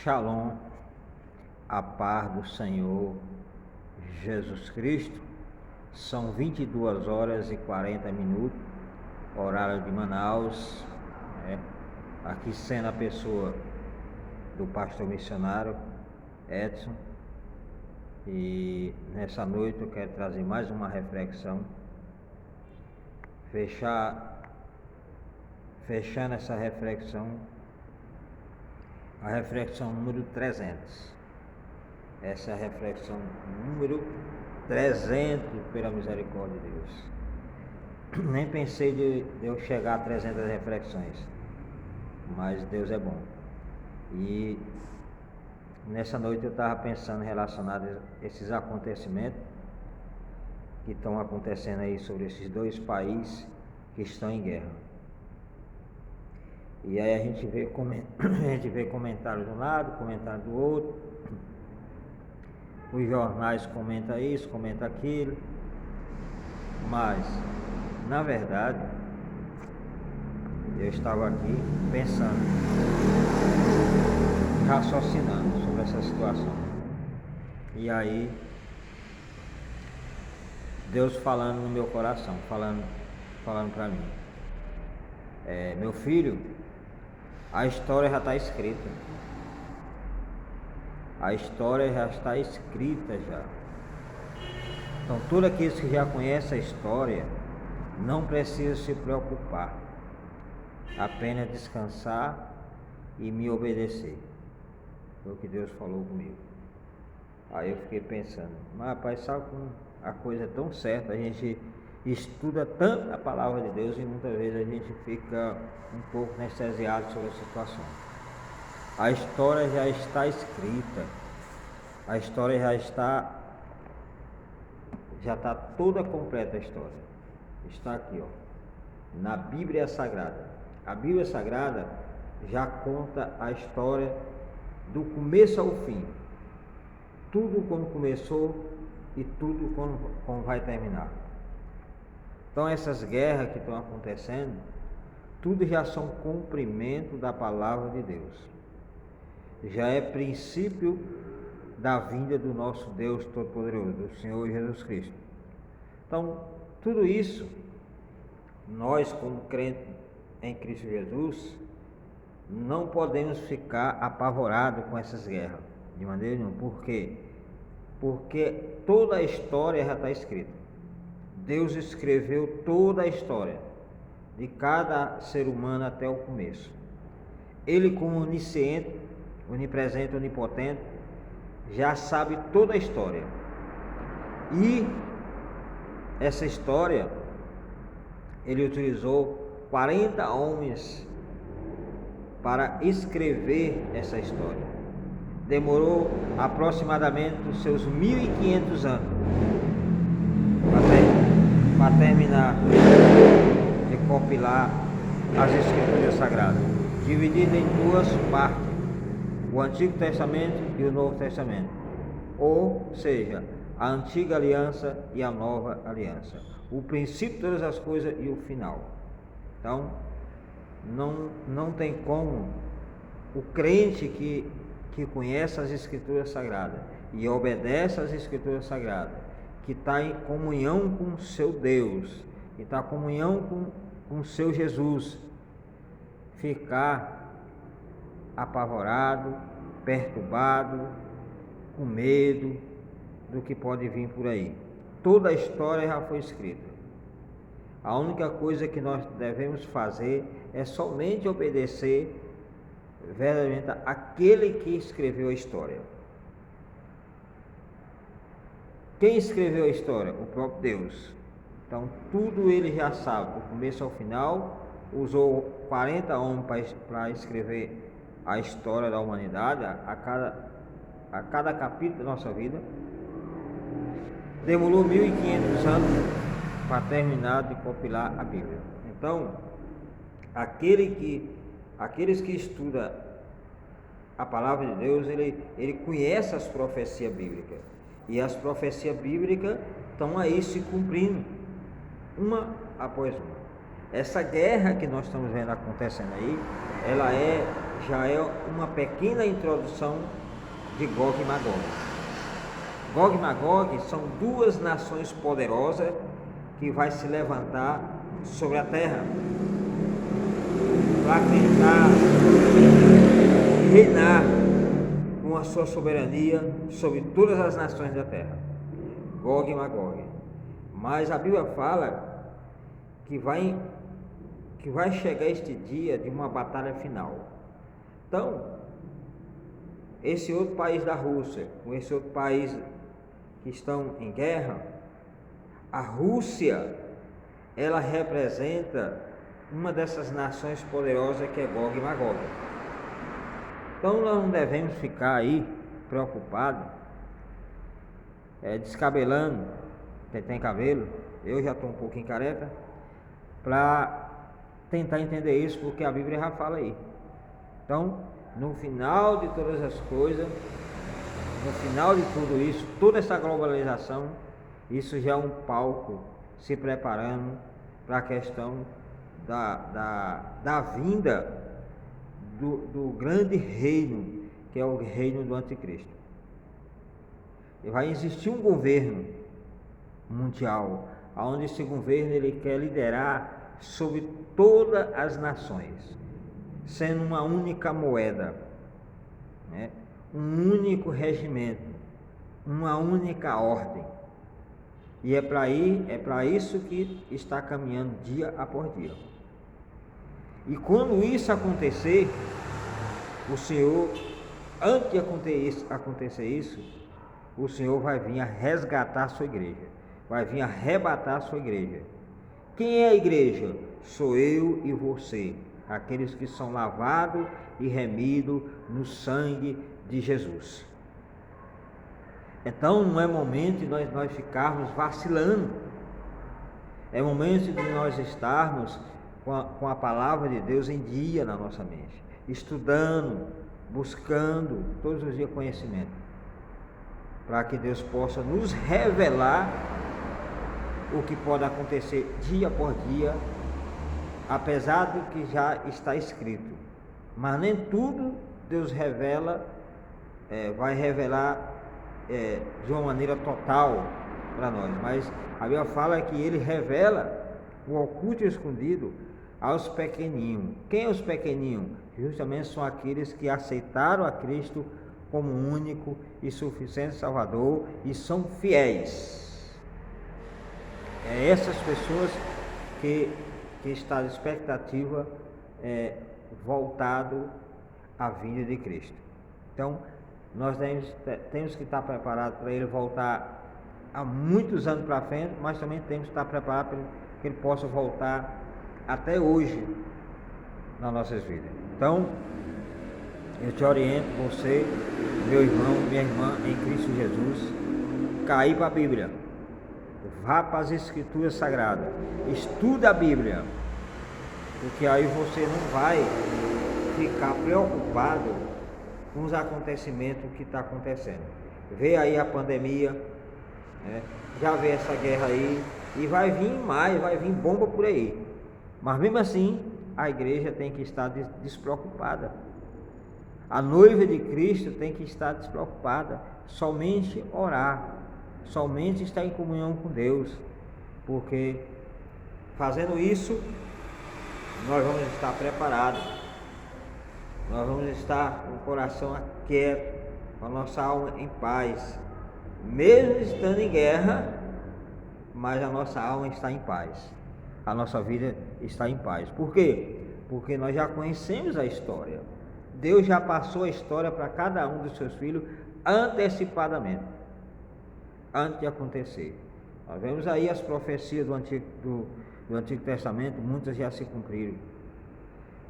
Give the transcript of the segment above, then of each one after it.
Shalom, a paz do Senhor Jesus Cristo. São 22 horas e 40 minutos, horário de Manaus, aqui sendo a pessoa do pastor missionário Edson. E nessa noite eu quero trazer mais uma reflexão, fechando essa reflexão, a reflexão número 300. Essa é a reflexão número 300, pela misericórdia de Deus. Nem pensei de eu chegar a 300 reflexões, mas Deus é bom. E nessa noite eu estava pensando relacionado a esses acontecimentos que estão acontecendo aí sobre esses dois países que estão em guerra. E aí a gente vê comentários de um lado, comentários do outro. Os jornais comentam isso, comentam aquilo. Mas, na verdade, eu estava aqui pensando, raciocinando sobre essa situação. E aí, Deus falando no meu coração, falando para mim. Meu filho, a história já está escrita. A história já está escrita já. Então, todos aqueles que já conhecem a história não precisam se preocupar. Apenas descansar e me obedecer. Foi o que Deus falou comigo. Aí eu fiquei pensando, mas rapaz, sabe como a coisa é tão certa? A gente estuda tanto a palavra de Deus e muitas vezes a gente fica um pouco anestesiado sobre a situação. A história já está escrita, a história já está toda completa. A história está aqui, na Bíblia Sagrada. A Bíblia Sagrada já conta a história do começo ao fim, tudo como começou e tudo como vai terminar. Então essas guerras que estão acontecendo, tudo já são cumprimento da palavra de Deus. Já é princípio da vinda do nosso Deus Todo-Poderoso, do Senhor Jesus Cristo. Então, tudo isso, nós como crentes em Cristo Jesus, não podemos ficar apavorados com essas guerras, de maneira nenhuma. Por quê? Porque toda a história já está escrita. Deus escreveu toda a história de cada ser humano até o começo. Ele, como onisciente, onipresente, onipotente, já sabe toda a história. E essa história, ele utilizou 40 homens para escrever essa história. Demorou aproximadamente os seus 1.500 anos para terminar de compilar as Escrituras Sagradas, dividida em duas partes, o Antigo Testamento e o Novo Testamento, ou seja, a Antiga Aliança e a Nova Aliança, o princípio de todas as coisas e o final. Então, não tem como o crente que conhece as Escrituras Sagradas e obedece às Escrituras Sagradas, que está em comunhão com o seu Deus, que está em comunhão com o seu Jesus, ficar apavorado, perturbado, com medo do que pode vir por aí. Toda a história já foi escrita. A única coisa que nós devemos fazer é somente obedecer verdadeiramente àquele que escreveu a história. Quem escreveu a história? O próprio Deus. Então, tudo ele já sabe, do começo ao final. Usou 40 homens para escrever a história da humanidade, a cada capítulo da nossa vida. Demorou 1.500 anos para terminar de compilar a Bíblia. Então, aqueles que estudam a palavra de Deus, ele conhece as profecias bíblicas. E as profecias bíblicas estão aí se cumprindo, uma após uma. Essa guerra que nós estamos vendo acontecendo aí, ela é já é uma pequena introdução de Gog e Magog. Gog e Magog são duas nações poderosas que vai se levantar sobre a terra para tentar reinar com a sua soberania sobre todas as nações da terra. Gog e Magog. Mas a Bíblia fala que vai chegar este dia de uma batalha final. Então, esse outro país da Rússia, com esse outro país que estão em guerra, a Rússia, ela representa uma dessas nações poderosas que é Gog e Magog. Então nós não devemos ficar aí preocupados, descabelando, quem tem cabelo, eu já estou um pouquinho careca, para tentar entender isso, porque a Bíblia já fala aí. Então, no final de todas as coisas, no final de tudo isso, toda essa globalização, isso já é um palco se preparando para a questão da vinda do grande reino, que é o reino do anticristo. E vai existir um governo mundial, onde esse governo ele quer liderar sobre todas as nações, sendo uma única moeda, né? Um único regimento, uma única ordem. E é para isso que está caminhando dia após dia. E quando isso acontecer, o Senhor, antes de acontecer isso, o Senhor vai vir a resgatar a sua igreja, vai vir a arrebatar a sua igreja. Quem é a igreja? Sou eu e você, aqueles que são lavados e remidos no sangue de Jesus. Então não é momento de nós ficarmos vacilando, é momento de nós estarmos com a palavra de Deus em dia na nossa mente, estudando, buscando todos os dias conhecimento, para que Deus possa nos revelar o que pode acontecer dia por dia, apesar do que já está escrito. Mas nem tudo Deus revela, vai revelar de uma maneira total para nós, mas a Bíblia fala que Ele revela o oculto e o escondido aos pequeninos. Quem é os pequeninos? Justamente são aqueles que aceitaram a Cristo como único e suficiente Salvador e são fiéis. É essas pessoas que estão de expectativa voltado à vinda de Cristo. Então, nós temos que estar preparados para Ele voltar há muitos anos para frente, mas também temos que estar preparados para que Ele possa voltar até hoje nas nossas vidas. Então, eu te oriento, você, meu irmão, minha irmã, em Cristo Jesus, cair para a Bíblia, vá para as Escrituras Sagradas, estuda a Bíblia, porque aí você não vai ficar preocupado com os acontecimentos que está acontecendo. Vê aí a pandemia, né? Já vê essa guerra aí, e vai vir bomba por aí. Mas mesmo assim, a igreja tem que estar despreocupada. A noiva de Cristo tem que estar despreocupada, somente orar, somente estar em comunhão com Deus, porque fazendo isso, nós vamos estar preparados, nós vamos estar com o coração quieto, com a nossa alma em paz, mesmo estando em guerra, mas a nossa alma está em paz, a nossa vida está em paz. Por quê? Porque nós já conhecemos a história. Deus já passou a história para cada um dos seus filhos antecipadamente, antes de acontecer. Nós vemos aí as profecias do Antigo Testamento, muitas já se cumpriram.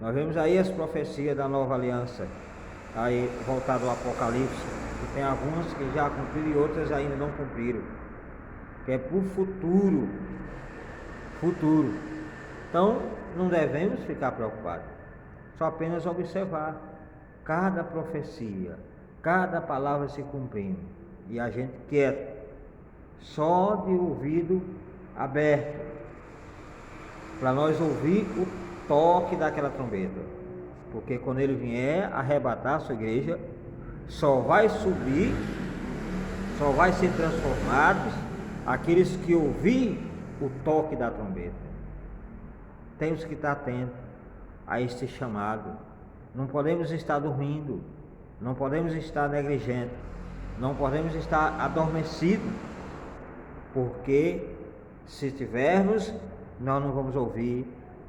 Nós vemos aí as profecias da Nova Aliança, aí voltado ao Apocalipse, que tem algumas que já cumpriram e outras ainda não cumpriram, que é para o futuro. Então, não devemos ficar preocupados, só apenas observar cada profecia, cada palavra se cumprindo, e a gente quieto, só de ouvido aberto, para nós ouvir o toque daquela trombeta. Porque quando ele vier arrebatar a sua igreja, só vai subir, só vai ser transformados aqueles que ouvir o toque da trombeta. Temos que estar atentos a este chamado. Não podemos estar dormindo, não podemos estar negligentes, não podemos estar adormecidos, porque se tivermos, nós não vamos ouvir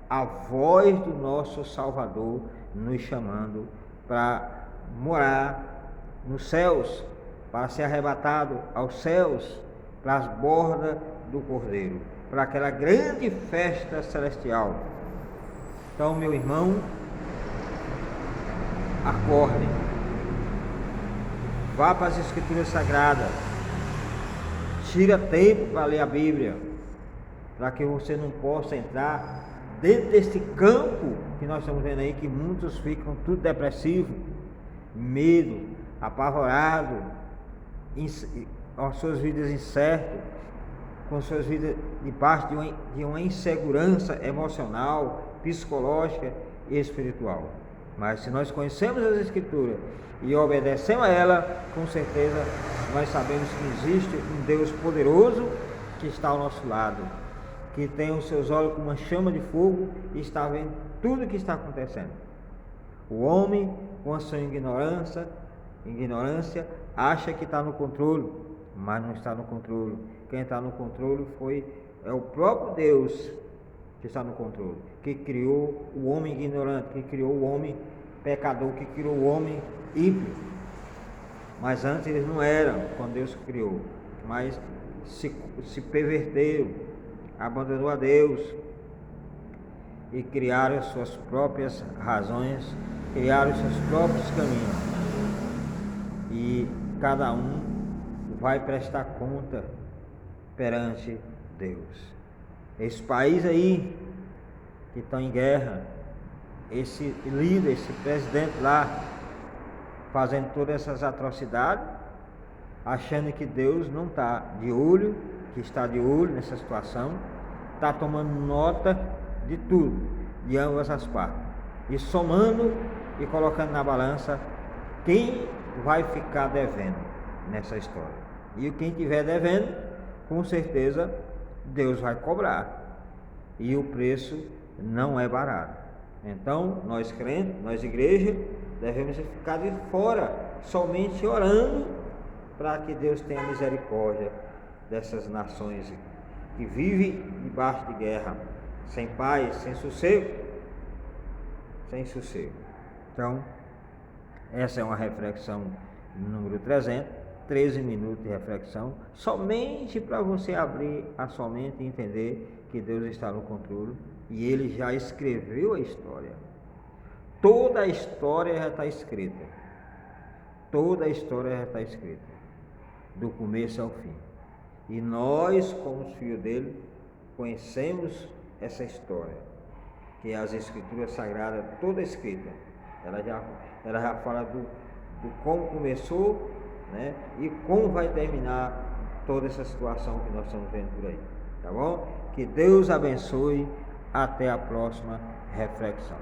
a voz do nosso Salvador nos chamando para morar nos céus, para ser arrebatado aos céus, para as bordas do Cordeiro, para aquela grande festa celestial. Então, meu irmão, acorde, vá para as Escrituras Sagradas, tira tempo para ler a Bíblia, para que você não possa entrar dentro desse campo que nós estamos vendo aí, que muitos ficam tudo depressivo, medo, apavorado, com as suas vidas incertas, com suas vidas debaixo de uma insegurança emocional, psicológica e espiritual. Mas se nós conhecemos as Escrituras e obedecemos a ela, com certeza nós sabemos que existe um Deus poderoso que está ao nosso lado, que tem os seus olhos como uma chama de fogo e está vendo tudo o que está acontecendo. O homem, com a sua ignorância, acha que está no controle, mas não está no controle. Quem está no controle é o próprio Deus que está no controle, que criou o homem ignorante, que criou o homem pecador, que criou o homem ímpio. Mas antes eles não eram, quando Deus criou, mas se perverteram, abandonou a Deus e criaram as suas próprias razões, criaram os seus próprios caminhos, e cada um vai prestar conta perante Deus. Esse país aí que está em guerra, esse líder, esse presidente lá fazendo todas essas atrocidades, achando que Deus não está de olho, que está de olho nessa situação, está tomando nota de tudo, de ambas as partes, e somando e colocando na balança quem vai ficar devendo nessa história. E quem estiver devendo, com certeza Deus vai cobrar, e o preço não é barato. Então nós crentes, nós igreja, devemos ficar de fora, somente orando para que Deus tenha misericórdia dessas nações que vivem debaixo de guerra, sem paz, sem sossego. Então, essa é uma reflexão número 300, 13 minutos de reflexão, somente para você abrir a sua mente e entender que Deus está no controle e Ele já escreveu a história. Toda a história já está escrita. Toda a história já está escrita, do começo ao fim. E nós, como os filhos dele, conhecemos essa história, que é as Escrituras Sagradas, toda escrita. Ela já fala do como começou, né, e como vai terminar toda essa situação que nós estamos vendo por aí. Tá bom? Que Deus abençoe. Até a próxima reflexão.